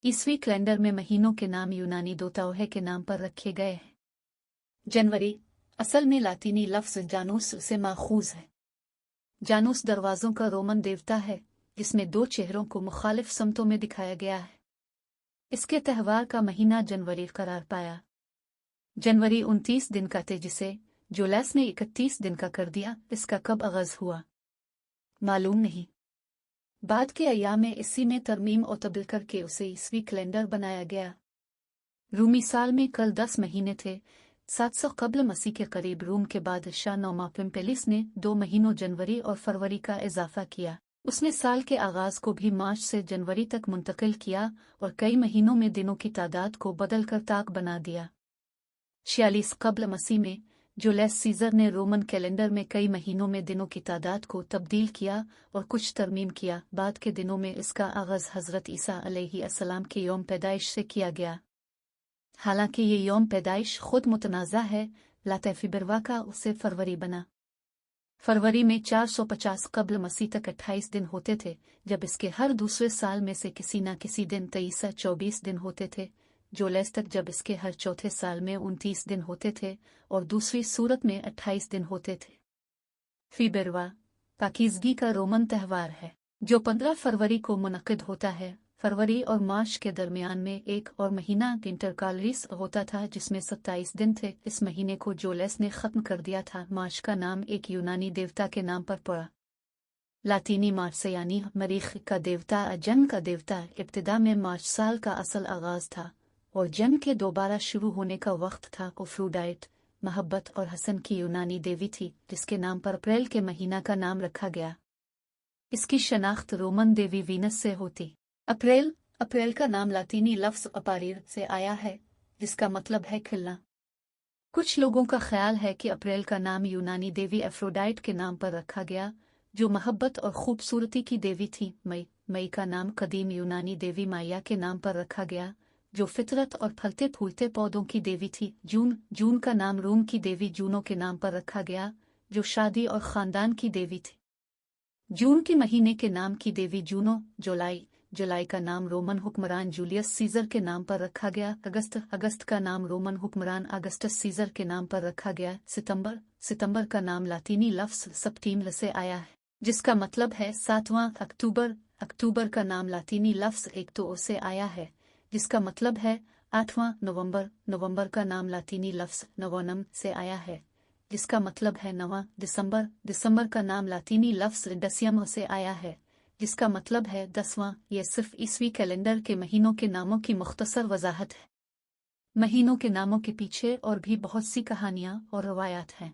ईसवी कैलेंडर में महीनों के नाम यूनानी देवताओं के नाम पर रखे गए हैं। जनवरी असल में लातीनी लफ्ज़ जानूस से माखूज है। जानूस दरवाज़ों का रोमन देवता है जिसमें दो चेहरों को मुखालिफ समतों में दिखाया गया है। इसके त्यौहार का महीना जनवरी करार पाया। जनवरी 29 दिन का थे जिसे जुलैस ने 31 दिन का कर दिया। इसका कब आगाज हुआ मालूम नहीं। बाद के अय्याम में इसी में तरमीम और तब्दील करके उसे ईसवी कैलेंडर बनाया गया। रूमी साल में कल 10 महीने थे। 700 कब्ल मसीह के करीब रूम के बादशाह नौमापिम्पेलिस ने 2 महीनों जनवरी और फरवरी का इजाफा किया। उसने साल के आगाज को भी मार्च से जनवरी तक मुंतकिल किया और कई महीनों में दिनों की तादाद को बदलकर ताक बना दिया। 46 कब्ल मसीह में जुलियस सीजर ने रोमन कैलेंडर में कई महीनों में दिनों की तादाद को तब्दील किया और कुछ तरमीम किया। बाद के दिनों में इसका आगाज हज़रत ईसा अलैहिस्सलाम के यौम पैदाइश से किया गया। हालांकि ये यौम पैदाइश खुद मुतनाज़ा है। लातफिबरवा का उससे फरवरी बना। फरवरी में 450 कब्ल मसीह तक 28 दिन होते थे, जब इसके हर दूसरे साल में से किसी न किसी दिन 23-24 दिन होते थे। जुलैस तक जब इसके हर चौथे साल में 29 दिन होते थे और दूसरी सूरत में 28 दिन होते थे। फीबरवा पाकीज़गी का रोमन त्यौहार है जो 15 फरवरी को मुनक़िद होता है। फरवरी और मार्च के दरमियान में एक और महीना इंटरकालरीस होता था जिसमें 27 दिन थे। इस महीने को जुलैस ने ख़त्म कर दिया था। मार्च का नाम एक यूनानी देवता के नाम पर पड़ा। लातीनी मार्च यानी मरीख का देवता, जन्म का देवता। इब्तिदा में मार्च साल का असल आगाज़ था और जन्म के दोबारा शुरू होने का वक्त था। अफ्रोडाइट मोहब्बत और हसन की यूनानी देवी थी जिसके नाम पर अप्रैल के महीना का नाम रखा गया। इसकी शनाख्त रोमन देवी वीनस से होती। अप्रैल का नाम लातीनी लफ्ज़ अपारिर से आया है जिसका मतलब है खिलना। कुछ लोगों का ख्याल है कि अप्रैल का नाम यूनानी देवी एफ्रोडाइट के नाम पर रखा गया जो मोहब्बत और खूबसूरती की देवी थी। मई का नाम कदीम यूनानी देवी माया के नाम पर रखा गया जो फितरत और फलते फूलते पौधों की देवी थी। जून का नाम रूम की देवी जूनो के नाम पर रखा गया जो शादी और ख़ानदान की देवी थी। जून के महीने के नाम की देवी जूनो। जुलाई का नाम रोमन हुक्मरान जूलियस सीजर के नाम पर रखा गया। अगस्त का नाम रोमन हुक्मरान अगस्टस सीजर के नाम पर रखा गया। सितंबर का नाम लातीनी लफ्ज़ सप्टीमल से आया है जिसका मतलब है 7वां। अक्टूबर का नाम लातीनी लफ्ज़ एक्टो से आया है जिसका मतलब है 8वां। नवंबर का नाम लातीनी लफ्ज़ नवोनम से आया है जिसका मतलब है 9वां। दिसंबर का नाम लातीनी लफ्ज़ डसियम से आया है जिसका मतलब है 10वां। यह सिर्फ ईसवी कैलेंडर के महीनों के नामों की मुख्तसर वजाहत है। महीनों के नामों के पीछे और भी बहुत सी कहानियाँ और रवायात हैं।